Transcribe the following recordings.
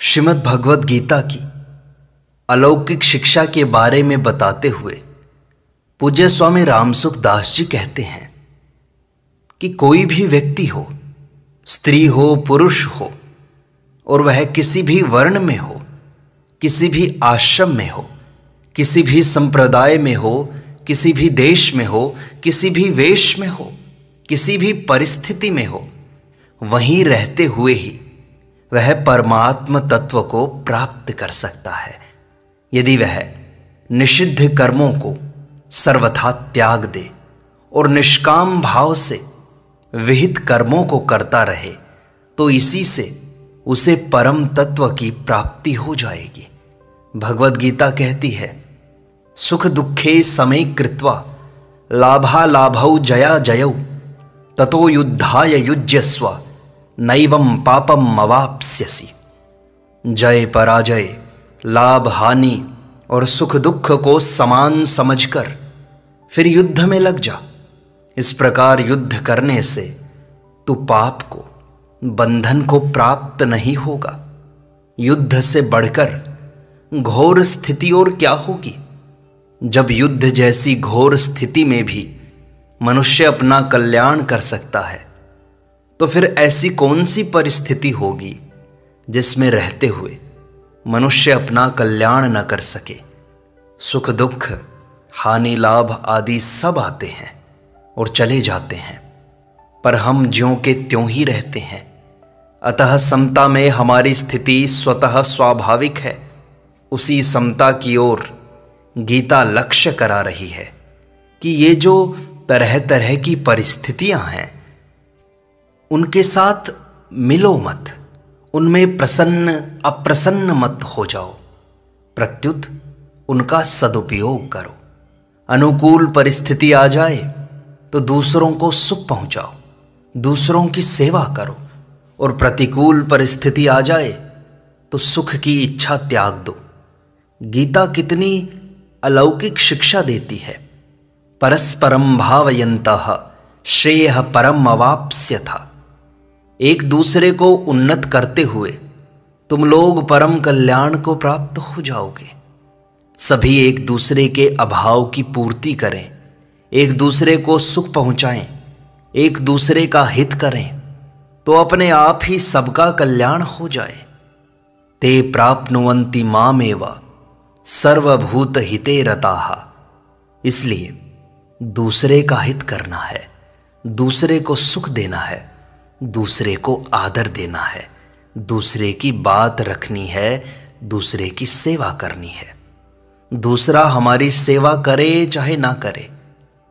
श्रीमद् भगवद गीता की अलौकिक शिक्षा के बारे में बताते हुए पूज्य स्वामी रामसुख दास जी कहते हैं कि कोई भी व्यक्ति हो, स्त्री हो, पुरुष हो, और वह किसी भी वर्ण में हो, किसी भी आश्रम में हो, किसी भी संप्रदाय में हो, किसी भी देश में हो, किसी भी वेश में हो, किसी भी परिस्थिति में हो, वहीं रहते हुए ही वह परमात्म तत्व को प्राप्त कर सकता है यदि वह निषिद्ध कर्मों को सर्वथा त्याग दे और निष्काम भाव से विहित कर्मों को करता रहे, तो इसी से उसे परम तत्व की प्राप्ति हो जाएगी। भगवद गीता कहती है, सुख दुखे समे कृत्वा लाभालाभौ जया जयौ ततो युद्धाय युज्यस्व नैवं पापम अवाप्स्यसि। जय पराजय, लाभ हानि और सुख दुख को समान समझकर फिर युद्ध में लग जा। इस प्रकार युद्ध करने से तू पाप को, बंधन को प्राप्त नहीं होगा। युद्ध से बढ़कर घोर स्थिति और क्या होगी। जब युद्ध जैसी घोर स्थिति में भी मनुष्य अपना कल्याण कर सकता है, तो फिर ऐसी कौन सी परिस्थिति होगी जिसमें रहते हुए मनुष्य अपना कल्याण न कर सके। सुख दुख, हानि लाभ आदि सब आते हैं और चले जाते हैं, पर हम ज्यों के त्यों ही रहते हैं। अतः समता में हमारी स्थिति स्वतः स्वाभाविक है। उसी समता की ओर गीता लक्ष्य करा रही है कि ये जो तरह तरह की परिस्थितियां हैं, उनके साथ मिलो मत, उनमें प्रसन्न अप्रसन्न मत हो जाओ, प्रत्युत उनका सदुपयोग करो। अनुकूल परिस्थिति आ जाए तो दूसरों को सुख पहुंचाओ, दूसरों की सेवा करो, और प्रतिकूल परिस्थिति आ जाए तो सुख की इच्छा त्याग दो। गीता कितनी अलौकिक शिक्षा देती है। परस्परम भावयन्तः श्रेयः परम अवाप्स्यथ। एक दूसरे को उन्नत करते हुए तुम लोग परम कल्याण को प्राप्त हो जाओगे। सभी एक दूसरे के अभाव की पूर्ति करें, एक दूसरे को सुख पहुंचाएं, एक दूसरे का हित करें, तो अपने आप ही सबका कल्याण हो जाए। ते प्राप्नुवन्ति मामेव सर्वभूत हिते रताः। इसलिए दूसरे का हित करना है, दूसरे को सुख देना है, दूसरे को आदर देना है, दूसरे की बात रखनी है, दूसरे की सेवा करनी है। दूसरा हमारी सेवा करे चाहे ना करे,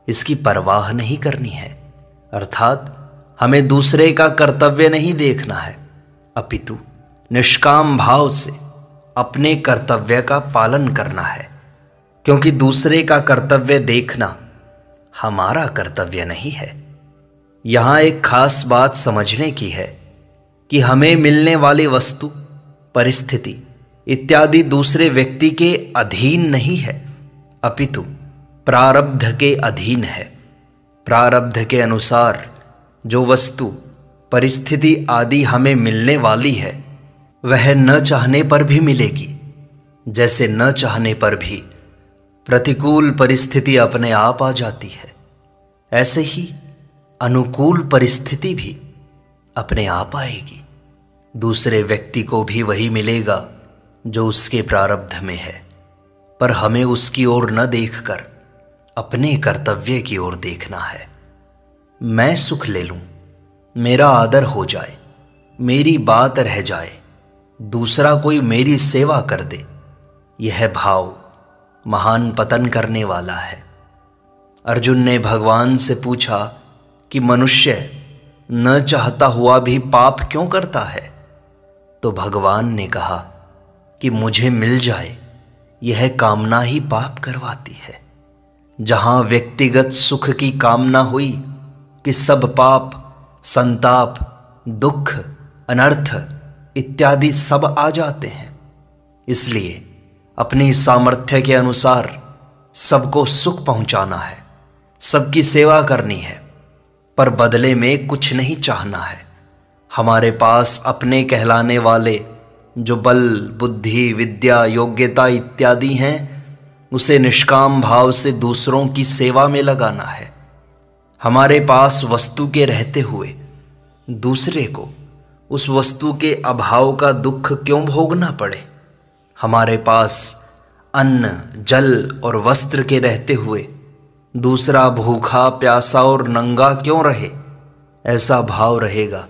इसकी परवाह नहीं करनी है। अर्थात हमें दूसरे का कर्तव्य नहीं देखना है, अपितु निष्काम भाव से अपने कर्तव्य का पालन करना है। क्योंकि दूसरे का कर्तव्य देखना हमारा कर्तव्य नहीं है। यहाँ एक खास बात समझने की है कि हमें मिलने वाली वस्तु, परिस्थिति इत्यादि दूसरे व्यक्ति के अधीन नहीं है, अपितु प्रारब्ध के अधीन है। प्रारब्ध के अनुसार जो वस्तु, परिस्थिति आदि हमें मिलने वाली है, वह न चाहने पर भी मिलेगी। जैसे न चाहने पर भी प्रतिकूल परिस्थिति अपने आप आ जाती है, ऐसे ही अनुकूल परिस्थिति भी अपने आप आएगी। दूसरे व्यक्ति को भी वही मिलेगा जो उसके प्रारब्ध में है, पर हमें उसकी ओर न देखकर अपने कर्तव्य की ओर देखना है। मैं सुख ले लूं, मेरा आदर हो जाए, मेरी बात रह जाए, दूसरा कोई मेरी सेवा कर दे, यह भाव महान पतन करने वाला है। अर्जुन ने भगवान से पूछा कि मनुष्य न चाहता हुआ भी पाप क्यों करता है? तो भगवान ने कहा कि मुझे मिल जाए, यह कामना ही पाप करवाती है। जहां व्यक्तिगत सुख की कामना हुई कि सब पाप, संताप, दुख, अनर्थ इत्यादि सब आ जाते हैं। इसलिए अपनी सामर्थ्य के अनुसार सबको सुख पहुंचाना है, सबकी सेवा करनी है, पर बदले में कुछ नहीं चाहना है। हमारे पास अपने कहलाने वाले जो बल, बुद्धि, विद्या, योग्यता इत्यादि हैं, उसे निष्काम भाव से दूसरों की सेवा में लगाना है। हमारे पास वस्तु के रहते हुए दूसरे को उस वस्तु के अभाव का दुख क्यों भोगना पड़े? हमारे पास अन्न, जल और वस्त्र के रहते हुए दूसरा भूखा, प्यासा और नंगा क्यों रहे? ऐसा भाव रहेगा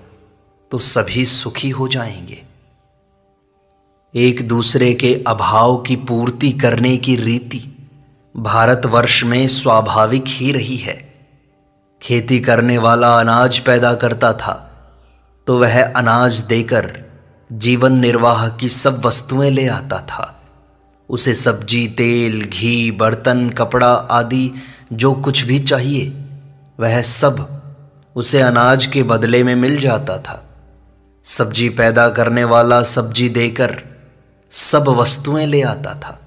तो सभी सुखी हो जाएंगे। एक दूसरे के अभाव की पूर्ति करने की रीति भारतवर्ष में स्वाभाविक ही रही है। खेती करने वाला अनाज पैदा करता था तो वह अनाज देकर जीवन निर्वाह की सब वस्तुएं ले आता था। उसे सब्जी, तेल, घी, बर्तन, कपड़ा आदि जो कुछ भी चाहिए वह सब उसे अनाज के बदले में मिल जाता था। सब्जी पैदा करने वाला सब्जी देकर सब वस्तुएं ले आता था।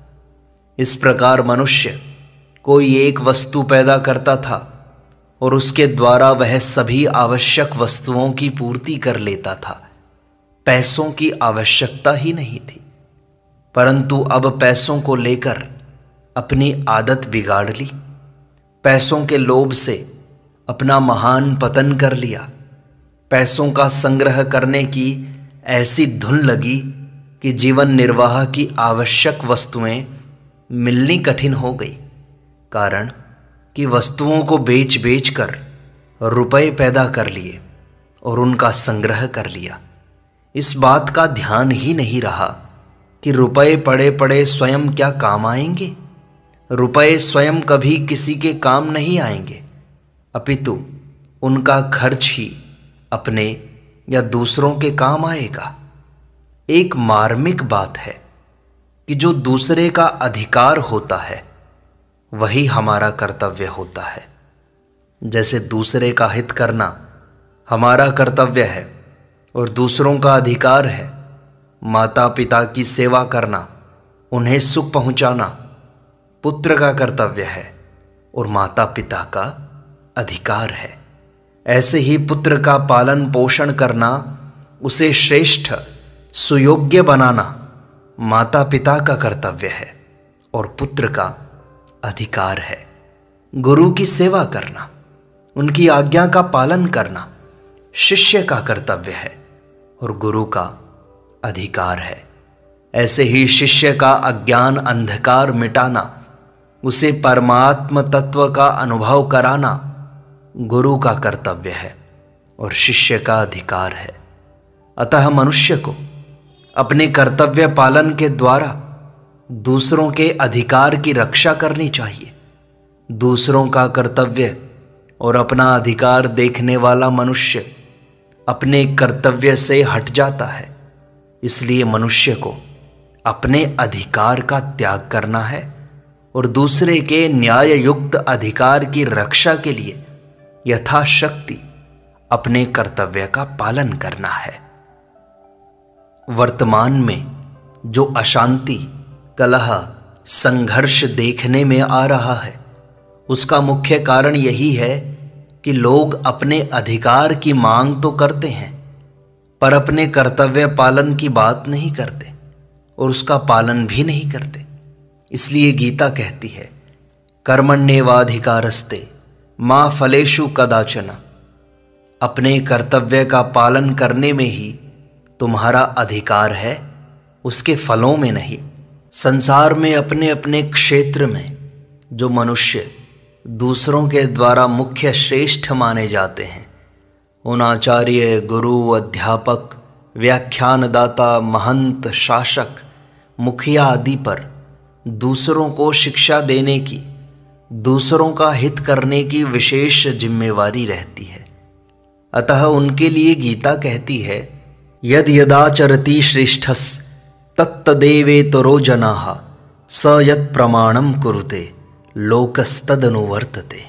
इस प्रकार मनुष्य कोई एक वस्तु पैदा करता था और उसके द्वारा वह सभी आवश्यक वस्तुओं की पूर्ति कर लेता था। पैसों की आवश्यकता ही नहीं थी। परंतु अब पैसों को लेकर अपनी आदत बिगाड़ ली। पैसों के लोभ से अपना महान पतन कर लिया। पैसों का संग्रह करने की ऐसी धुन लगी कि जीवन निर्वाह की आवश्यक वस्तुएं मिलनी कठिन हो गई। कारण कि वस्तुओं को बेच बेच कर रुपए पैदा कर लिए और उनका संग्रह कर लिया। इस बात का ध्यान ही नहीं रहा कि रुपए पड़े पड़े स्वयं क्या काम आएंगे। रुपए स्वयं कभी किसी के काम नहीं आएंगे, अपितु उनका खर्च ही अपने या दूसरों के काम आएगा। एक मार्मिक बात है कि जो दूसरे का अधिकार होता है वही हमारा कर्तव्य होता है। जैसे दूसरे का हित करना हमारा कर्तव्य है और दूसरों का अधिकार है। माता पिता की सेवा करना, उन्हें सुख पहुंचाना पुत्र का कर्तव्य है और माता पिता का अधिकार है। ऐसे ही पुत्र का पालन पोषण करना, उसे श्रेष्ठ सुयोग्य बनाना माता पिता का कर्तव्य है और पुत्र का अधिकार है। गुरु की सेवा करना, उनकी आज्ञा का पालन करना शिष्य का कर्तव्य है और गुरु का अधिकार है। ऐसे ही शिष्य का अज्ञान अंधकार मिटाना, उसे परमात्म तत्व का अनुभव कराना गुरु का कर्तव्य है और शिष्य का अधिकार है। अतः मनुष्य को अपने कर्तव्य पालन के द्वारा दूसरों के अधिकार की रक्षा करनी चाहिए। दूसरों का कर्तव्य और अपना अधिकार देखने वाला मनुष्य अपने कर्तव्य से हट जाता है। इसलिए मनुष्य को अपने अधिकार का त्याग करना है और दूसरे के न्याय युक्त अधिकार की रक्षा के लिए यथाशक्ति अपने कर्तव्य का पालन करना है। वर्तमान में जो अशांति, कलह, संघर्ष देखने में आ रहा है, उसका मुख्य कारण यही है कि लोग अपने अधिकार की मांग तो करते हैं पर अपने कर्तव्य पालन की बात नहीं करते और उसका पालन भी नहीं करते। इसलिए गीता कहती है, कर्मण्येवाधिकारस्ते मा फलेषु कदाचन। अपने कर्तव्य का पालन करने में ही तुम्हारा अधिकार है, उसके फलों में नहीं। संसार में अपने अपने क्षेत्र में जो मनुष्य दूसरों के द्वारा मुख्य श्रेष्ठ माने जाते हैं, उन आचार्य, गुरु, अध्यापक, व्याख्यानदाता, महंत, शासक, मुखिया आदि पर दूसरों को शिक्षा देने की, दूसरों का हित करने की विशेष जिम्मेवारी रहती है। अतः उनके लिए गीता कहती है, यद यदाचरति श्रेष्ठस् तत्तदेवेतरो जनाः स यत् प्रमाणम कुरुते लोकस्तदनुवर्तते।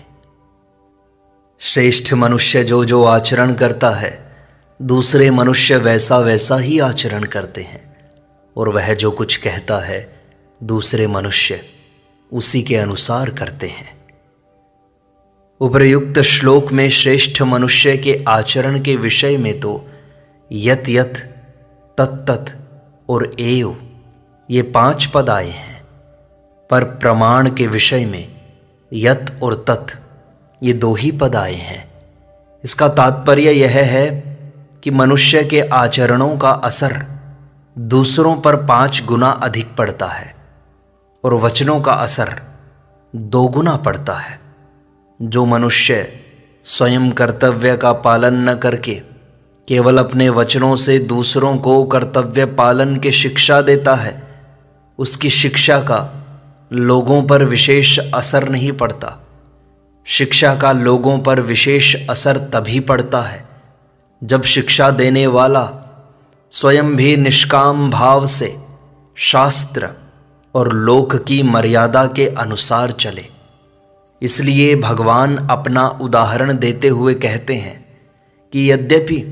श्रेष्ठ मनुष्य जो जो आचरण करता है, दूसरे मनुष्य वैसा वैसा ही आचरण करते हैं और वह जो कुछ कहता है दूसरे मनुष्य उसी के अनुसार करते हैं। उपर्युक्त श्लोक में श्रेष्ठ मनुष्य के आचरण के विषय में तो यत यत, तत्तत और एव ये 5 पद आए हैं, पर प्रमाण के विषय में यत और तत् ये 2 ही पद आए हैं। इसका तात्पर्य यह है कि मनुष्य के आचरणों का असर दूसरों पर 5 गुना अधिक पड़ता है और वचनों का असर 2 गुना पड़ता है। जो मनुष्य स्वयं कर्तव्य का पालन न करके केवल अपने वचनों से दूसरों को कर्तव्य पालन की शिक्षा देता है, उसकी शिक्षा का लोगों पर विशेष असर नहीं पड़ता। शिक्षा का लोगों पर विशेष असर तभी पड़ता है जब शिक्षा देने वाला स्वयं भी निष्काम भाव से शास्त्र और लोक की मर्यादा के अनुसार चले। इसलिए भगवान अपना उदाहरण देते हुए कहते हैं कि यद्यपि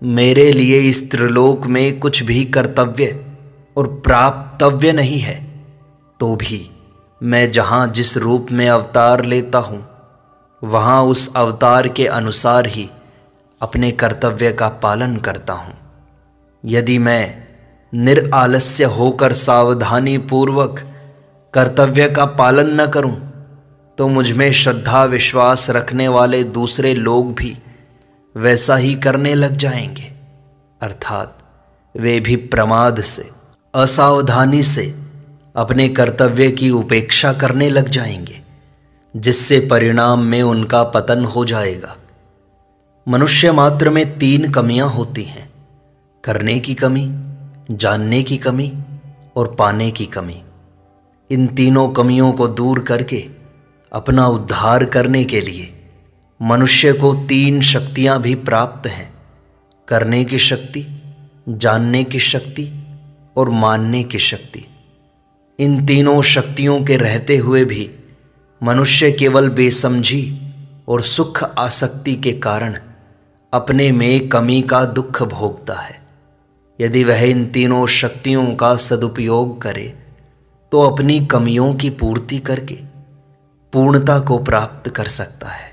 मेरे लिए इस त्रिलोक में कुछ भी कर्तव्य और प्राप्तव्य नहीं है, तो भी मैं जहाँ जिस रूप में अवतार लेता हूँ वहाँ उस अवतार के अनुसार ही अपने कर्तव्य का पालन करता हूँ। यदि मैं निरालस्य होकर सावधानी पूर्वक कर्तव्य का पालन न करूं, तो मुझ में श्रद्धा विश्वास रखने वाले दूसरे लोग भी वैसा ही करने लग जाएंगे, अर्थात वे भी प्रमाद से, असावधानी से अपने कर्तव्य की उपेक्षा करने लग जाएंगे, जिससे परिणाम में उनका पतन हो जाएगा। मनुष्य मात्र में 3 कमियां होती हैं: करने की कमी, जानने की कमी और पाने की कमी। इन तीनों कमियों को दूर करके अपना उद्धार करने के लिए मनुष्य को 3 शक्तियां भी प्राप्त हैं: करने की शक्ति, जानने की शक्ति और मानने की शक्ति। इन तीनों शक्तियों के रहते हुए भी मनुष्य केवल बेसमझी और सुख आसक्ति के कारण अपने में कमी का दुख भोगता है। यदि वह इन तीनों शक्तियों का सदुपयोग करे तो अपनी कमियों की पूर्ति करके पूर्णता को प्राप्त कर सकता है।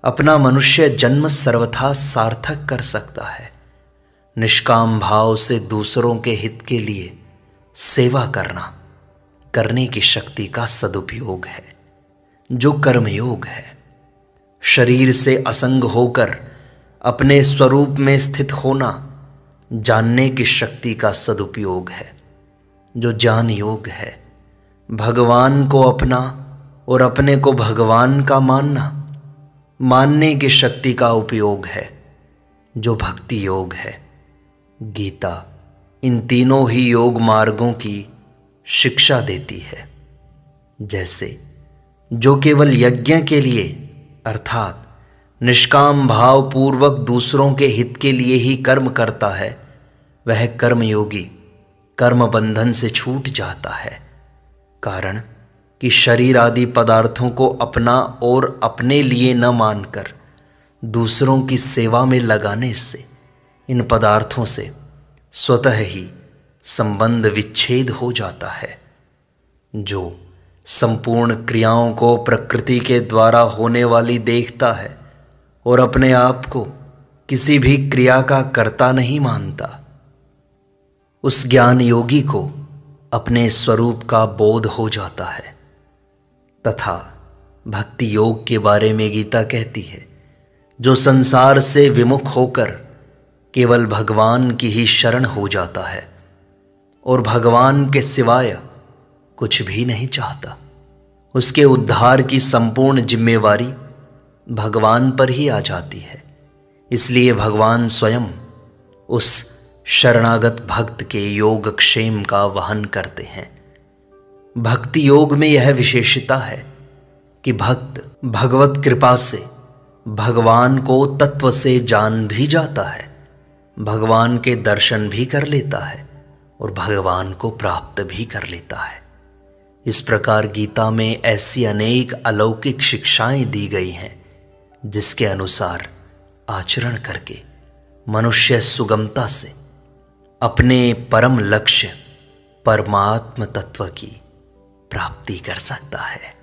अपना मनुष्य जन्म सर्वथा सार्थक कर सकता है। निष्काम भाव से दूसरों के हित के लिए सेवा करना करने की शक्ति का सदुपयोग है, जो कर्मयोग है। शरीर से असंग होकर अपने स्वरूप में स्थित होना जानने की शक्ति का सदुपयोग है, जो ज्ञान योग है। भगवान को अपना और अपने को भगवान का मानना मानने की शक्ति का उपयोग है, जो भक्ति योग है। गीता इन तीनों ही योग मार्गों की शिक्षा देती है। जैसे जो केवल यज्ञ के लिए अर्थात निष्काम भाव पूर्वक दूसरों के हित के लिए ही कर्म करता है, वह कर्मयोगी कर्म बंधन से छूट जाता है। कारण कि शरीर आदि पदार्थों को अपना और अपने लिए न मानकर दूसरों की सेवा में लगाने से इन पदार्थों से स्वतः ही संबंध विच्छेद हो जाता है। जो संपूर्ण क्रियाओं को प्रकृति के द्वारा होने वाली देखता है और अपने आप को किसी भी क्रिया का कर्ता नहीं मानता, उस ज्ञान योगी को अपने स्वरूप का बोध हो जाता है। तथा भक्ति योग के बारे में गीता कहती है, जो संसार से विमुख होकर केवल भगवान की ही शरण हो जाता है और भगवान के सिवाय कुछ भी नहीं चाहता, उसके उद्धार की संपूर्ण जिम्मेवारी भगवान पर ही आ जाती है। इसलिए भगवान स्वयं उस शरणागत भक्त के योगक्षेम का वहन करते हैं। भक्ति योग में यह विशेषता है कि भक्त भगवत कृपा से भगवान को तत्व से जान भी जाता है, भगवान के दर्शन भी कर लेता है और भगवान को प्राप्त भी कर लेता है। इस प्रकार गीता में ऐसी अनेक अलौकिक शिक्षाएं दी गई हैं, जिसके अनुसार आचरण करके मनुष्य सुगमता से अपने परम लक्ष्य परमात्म तत्व की प्राप्ति कर सकता है।